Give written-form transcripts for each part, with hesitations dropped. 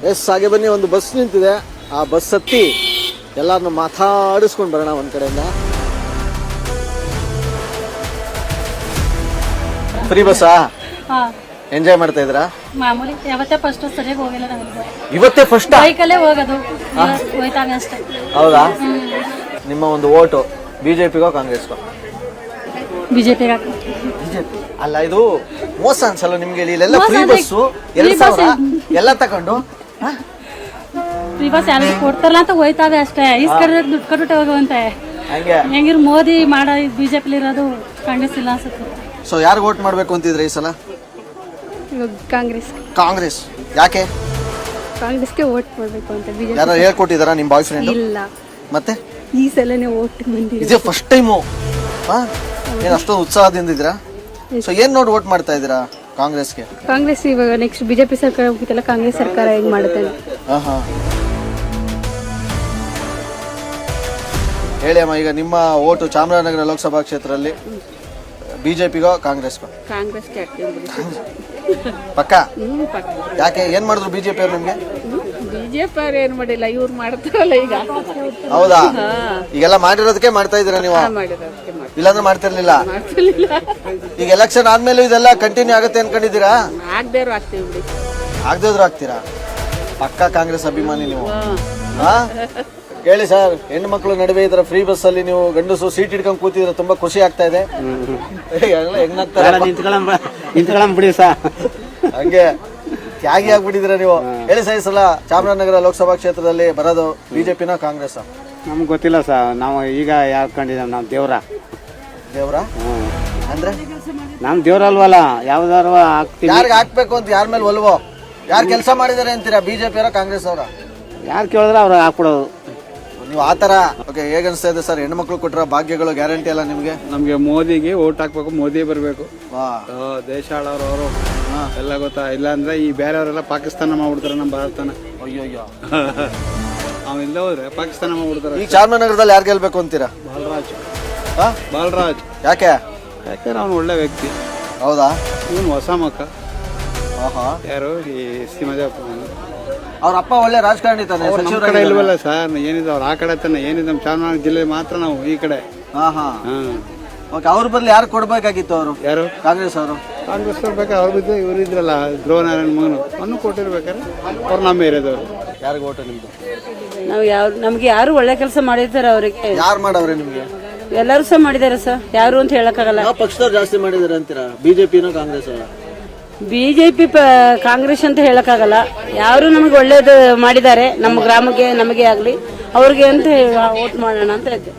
S, ಹಾಗೆ ಬನ್ನಿ. ಒಂದು ಬಸ್ ನಿಂತಿದೆ, ಆ ಬಸ್ ಹತ್ತಿ ಎಲ್ಲಾರನ್ನು ಮಾತಾಡಿಸ್ಕೊಂಡು ಬರೋಣ ಒಂದ್ ಕಡೆಯಿಂದ. ಫ್ರೀ ಬಸ್ಸಾ? ಎಂಜಾಯ್ ಮಾಡ್ತಾ ಇದ್ರಾ? ಮಾಮೂಲಿ ಯಾವತ್ತೇ ಫಸ್ಟ್ ಸರಿಯಾಗಿ ಹೋಗಿಲ್ಲ ನಾವು. ಇವತ್ತೇ ಫಸ್ಟ್ ಬೈಕಲ್ಲೇ ಹೋಗೋದು, ಹೋಯ್ತಾವೆ ಅಷ್ಟೇ. ಹೌದಾ? ನಿಮ್ಮ ಒಂದು ಓಟು ಬಿಜೆಪಿಗೋ ಕಾಂಗ್ರೆಸ್ಗೋ? ಬಿಜೆಪಿಗೆ. ಬಿಜೆಪಿ ಅಲ್ಲ, ಇದು ಮೋಸ ಅನ್ಸಲ್ಲ ನಿಮ್ಗೆ? ಇಲ್ಲೆಲ್ಲ ಫ್ರೀ ಬಸ್ಸು 2,000 ಎಲ್ಲ ತಗೊಂಡು ಫ್ರೀ ಬಸ್ ಯಾರು ಕೊಡ್ತಾರಲ್ಲ ಅಂತ ಹೋಯ್ತಾವೆ ಅಷ್ಟೇ. ಈಸ್ ಕಡೆ ದುಡ್ಡು ಕೊಟ್ಬಿಟ್ಟು ಹೋಗುವಂತೆ. ಹಂಗೆ ಹೆಂಗಿರು ಮೋದಿ ಮಾಡೋ ಬಿಜೆಪಿ ಇರೋದು ಕಾಂಗ್ರೆಸ್ ಇಲ್ಲ ಅನ್ಸುತ್ತೆ. ಸೊ ಯಾರು ವೋಟ್ ಮಾಡ್ಬೇಕು ಅಂತಿದ್ರೆ ಈ ಸಲ? ಕಾಂಗ್ರೆಸ್. ಕಾಂಗ್ರೆಸ್ ಯಾಕೆ? ಕಾಂಗ್ರೆಸ್ಗೆ ವೋಟ್ ಮಾಡಬೇಕು ಅಂತ. ಬಿಜೆಪಿ ಯಾರು ಹೇಳ್ಕೊಟ್ಟಿದಾರ ನಿಮ್ಮ ಬಾಯ್ ಫ್ರೆಂಡ್? ಇಲ್ಲ, ಮತ್ತೆ ಈ ಸಲನೇ ವೋಟ್ ಬಂದಿದೆ. ಇದೇ ಫಸ್ಟ್ ಟೈಮು? ಏನ್ ಅಷ್ಟೊಂದು ಉತ್ಸಾಹದಿಂದ ಇದ್ದೀರಾ? ಸೊ ಏನ್ ನೋಡಿ ವೋಟ್ ಮಾಡ್ತಾ ಇದ್ದೀರಾ ಕಾಂಗ್ರೆಸ್ಗೆ? ಕಾಂಗ್ರೆಸ್ ಇವಾಗ ನೆಕ್ಸ್ಟ್ ಬಿಜೆಪಿ ಸರ್ಕಾರ ಹೋಗಿತ್ತಲ್ಲ, ಕಾಂಗ್ರೆಸ್ ಸರ್ಕಾರ ಹೆಂಗ್ ಮಾಡುತ್ತೆ? ಹೇಳಿ ಅಮ್ಮ, ಈಗ ನಿಮ್ಮ ಓಟು ಚಾಮರಾಜನಗರ ಲೋಕಸಭಾ ಕ್ಷೇತ್ರದಲ್ಲಿ ಬಿಜೆಪಿಗೋ ಕಾಂಗ್ರೆಸ್ಗೋ? ಕಾಂಗ್ರೆಸ್ಗೆ. ಪಕ್ಕ? ಯಾಕೆ? ಏನ್ ಮಾಡಿದ್ರು ಬಿಜೆಪಿ ಅವ್ರು ನಿಮ್ಗೆ? ಬಿಜೆಪಿ ಅವ್ರು ಏನ್ ಮಾಡಿಲ್ಲ, ಇವ್ರು ಮಾಡ್ತಾರಲ್ಲ ಈಗ. ಹೌದಾ? ಈಗೆಲ್ಲ ಮಾಡಿರೋದಕ್ಕೆ ಮಾಡ್ತಾ ಇದೀರಾ ನೀವು? ಇಲ್ಲಾಂದ್ರೆ ಮಾಡ್ತಿರ್ಲಿಲ್ಲ? ಈಗ ಎಲೆಕ್ಷನ್ ಆದ್ಮೇಲೆ ಇದೆಲ್ಲ ಕಂಟಿನ್ಯೂ ಆಗುತ್ತೆ ಅನ್ಕೊಂಡಿದ್ದೀರಾ? ಆಗದೇವ್ರು ಆಗ್ತೀರಾ? ಪಕ್ಕ ಕಾಂಗ್ರೆಸ್ ಅಭಿಮಾನಿ ನೀವು? ಹೇಳಿ ಸರ್, ಹೆಣ್ಣು ಮಕ್ಕಳು ನಡುವೆ ಇದರ ಫ್ರೀ ಬಸ್ ಅಲ್ಲಿ ನೀವು ಗಂಡಸು ಸೀಟ್ ಹಿಡ್ಕೊಂಡು ಕೂತಿದ್ರೆ ತುಂಬಾ ಖುಷಿ ಆಗ್ತಾ ಇದೆ. ಹಂಗೆ ತ್ಯಾಗಿ ಆಗ್ಬಿಟ್ಟಿದ್ರ ನೀವು. ಹೇಳಿ ಸರ್, ಈ ಸಲ ಚಾಮರಾಜನಗರ ಲೋಕಸಭಾ ಕ್ಷೇತ್ರದಲ್ಲಿ ಬರೋದು ಬಿಜೆಪಿನ ಕಾಂಗ್ರೆಸ್? ನಮ್ಗೆ ಗೊತ್ತಿಲ್ಲ ಸರ್. ನಾವು ಈಗ ಯಾರು ಕಂಡಿದ್ದೇವೆ? ನಾವು ದೇವ್ರ ಅಂದ್ರೆ ನಮ್ ದೇವ್ರ ಅಲ್ವಲ್ಲ, ಯಾವ್ದಾರು ಹಾಕ್ತೀವಿ. ಯಾರಿಗೆ ಹಾಕ್ಬೇಕು ಅಂತ ಯಾರ ಮೇಲೆ ಒಲ್ವೋ? ಯಾರು ಕೆಲಸ ಮಾಡಿದಾರೆ ಅಂತೀರಾ, ಬಿಜೆಪಿ ಅವರ ಕಾಂಗ್ರೆಸ್ ಅವರ? ಯಾರು ಕೇಳಿದ್ರೆ ಅವ್ರು ಹಾಕ್ಬಿಡೋದು. ನೀವು ಆತರ? ಓಕೆ, ಹೇಗೆ ಅನಿಸ್ತಾ ಇದೆ ಸರ್? ಹೆಣ್ಮಕ್ಳು ಕೊಟ್ಟರ ಭಾಗ್ಯಗಳು ಗ್ಯಾರಂಟಿ ಅಲ್ಲ ನಿಮ್ಗೆ? ನಮ್ಗೆ ಮೋದಿಗೆ ಓಟ್ ಹಾಕ್ಬೇಕು, ಮೋದಿ ಬರಬೇಕು. ದೇಶ ಆಳೋರು ಎಲ್ಲ ಗೊತ್ತಾ? ಇಲ್ಲ ಅಂದ್ರೆ ಈ ಬೇರೆಯವರೆಲ್ಲ ಪಾಕಿಸ್ತಾನ ಮಾಡ್ಬಿಡ್ತಾರೆ ನಮ್ಮ ಭಾರತನ. ಅಯ್ಯೋ ಅವಿಲ್ಲ ಹೋದ್ರೆ ಪಾಕಿಸ್ತಾನ ಮಾಡ್ಬಿಡ್ತಾರೆ. ಈಗ ಚಾಮರಾಜನಗರದಲ್ಲಿ ಯಾರು ಗೆಲ್ಬೇಕು ಅಂತೀರಾ? ಬಾಲರಾಜ್. ಯಾಕೆ? ಯಾಕಂದ್ರೆ ಅವ್ನು ಒಳ್ಳೆ ವ್ಯಕ್ತಿ. ಹೌದಾ? ಇವನು ಹೊಸ ಮಕ್ಕ. ಯಾರು? ಈ ಸೀಮಾದೇವಪ್ಪ. ಅವ್ರ ಅಪ್ಪ ಒಳ್ಳೆ ರಾಜಕಾರಣಿ ತಾನೆ? ನಮ್ಮ ಕಡೆ ಇಲ್ವಲ್ಲ ಸರ್, ಏನಿದೆ ಅವ್ರು ಆ ಕಡೆ ತಾನೆ. ಏನಿದೆ ನಮ್ಮ ಚಾಮರಾಜನಗರ ಜಿಲ್ಲೆ ಮಾತ್ರ, ನಾವು ಈ ಕಡೆ. ಓಕೆ, ಅವ್ರ ಬದಲು ಯಾರು ಕೊಡ್ಬೇಕಾಗಿತ್ತು? ಅವರು ಯಾರು? ಕಾಂಗ್ರೆಸ್ ಅವರು. ಕಾಂಗ್ರೆಸ್ ಬರ್ಬೇಕಾದ್ರೆ ಅವ್ರು ಬಿದ್ದು ಇವ್ರು ಇದ್ರಲ್ಲ, ಧ್ರುವನಾರಾಯಣ ಮಗನು, ಅನ್ನು ಕೊಟ್ಟಿರ್ಬೇಕಾರೆ ಅವ್ರು ನಮ್ಮ ಏರಿಯಾದವ್ರು. ಯಾರಿಗೆ ಓಟು ನಿಮ್ದು? ನಾವು ನಮ್ಗೆ ಯಾರು ಒಳ್ಳೆ ಕೆಲಸ ಮಾಡಿದ್ದಾರೆ, ಅವರಿಗೆ ಯಾರು ಮಾಡವ್ರೆ ನಿಮ್ಗೆ? ಎಲ್ಲರೂ ಸಹ ಮಾಡಿದ್ದಾರೆ ಸರ್. ಯಾರು ಅಂತ ಹೇಳಕ್ಕಾಗಲ್ಲ. ಯಾವ ಪಕ್ಷದವ್ರು ಜಾಸ್ತಿ ಮಾಡಿದಾರೆ ಅಂತೀರಾ? ಬಿಜೆಪಿನೋ ಕಾಂಗ್ರೆಸ್ ಅವರ? ಬಿಜೆಪಿ ಕಾಂಗ್ರೆಸ್ ಅಂತ ಹೇಳಕ್ಕಾಗಲ್ಲ. ಯಾರು ನಮಗೆ ಒಳ್ಳೇದು ಮಾಡಿದ್ದಾರೆ ನಮ್ಮ ಗ್ರಾಮಕ್ಕೆ, ನಮಗೆ ಆಗ್ಲಿ, ಅವ್ರಿಗೆ ಅಂತ ವೋಟ್ ಮಾಡೋಣ ಅಂತ ಇದ್ದೆ.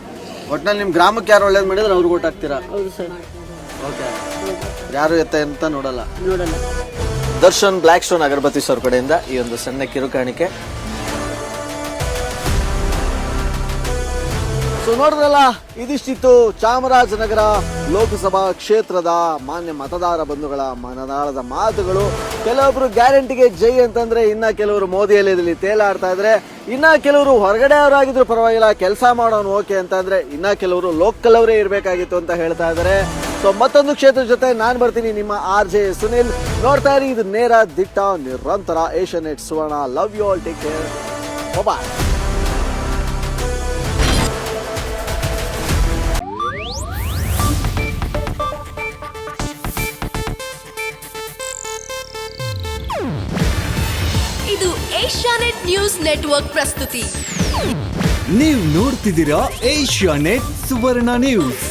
ಒಟ್ನಲ್ಲಿ ನಿಮ್ ಗ್ರಾಮಕ್ಕೆ ಯಾರು ಒಳ್ಳೇದು ಮಾಡಿದ್ರೆ ಅವ್ರಿಗೆ ವೋಟ್ ಹಾಕ್ತೀರಾ? ಹೌದು ಸರ್. ಓಕೆ, ಯಾರು ಎತ್ತ ಅಂತ ನೋಡಲ್ಲ? ನೋಡಲ್ಲ. ದರ್ಶನ್ ಬ್ಲ್ಯಾಕ್ ಸ್ಟೋನ್ ಅಗರಬತ್ತಿ ಸರ್ ಕಡೆಯಿಂದ ಈ ಒಂದು ಸಣ್ಣ ಕಿರುಕಾಣಿಕೆ. ಸೊ ನೋಡಿದ್ರಲ್ಲ, ಇದಿಷ್ಟಿತ್ತು ಚಾಮರಾಜನಗರ ಲೋಕಸಭಾ ಕ್ಷೇತ್ರದ ಮಾನ್ಯ ಮತದಾರ ಬಂಧುಗಳ ಮನದಾಳದ ಮಾತುಗಳು. ಕೆಲವೊಬ್ರು ಗ್ಯಾರಂಟಿಗೆ ಜೈ ಅಂತಂದ್ರೆ, ಇನ್ನ ಕೆಲವರು ಮೋದಿಯಲ್ಲಿ ತೇಲಾಡ್ತಾ ಇದ್ರೆ, ಇನ್ನ ಕೆಲವರು ಹೊರಗಡೆ ಅವರಾಗಿದ್ರು ಪರವಾಗಿಲ್ಲ, ಕೆಲಸ ಮಾಡೋನು ಓಕೆ ಅಂತಂದ್ರೆ, ಇನ್ನ ಕೆಲವರು ಲೋಕಲ್ ಅವರೇ ಇರಬೇಕಾಗಿತ್ತು ಅಂತ ಹೇಳ್ತಾ ಇದ್ದಾರೆ. ಸೊ ಮತ್ತೊಂದು ಕ್ಷೇತ್ರದ ಜೊತೆ ನಾನು ಬರ್ತೀನಿ, ನಿಮ್ಮ RJ ಸುನಿಲ್. ನೋಡ್ತಾ ಇರಿ, ಇದು ನೇರ ದಿಟ್ಟ ನಿರಂತರ Asianet Suvarna. Love you all, take care, bye. ಇದು ಏಷ್ಯಾನೆಟ್ ನ್ಯೂಸ್ ನೆಟ್ವರ್ಕ್ ಪ್ರಸ್ತುತಿ. ನೀವು ನೋಡ್ತಿದ್ದೀರಾ ಏಷ್ಯಾನೆಟ್ ಸುವರ್ಣ ನ್ಯೂಸ್.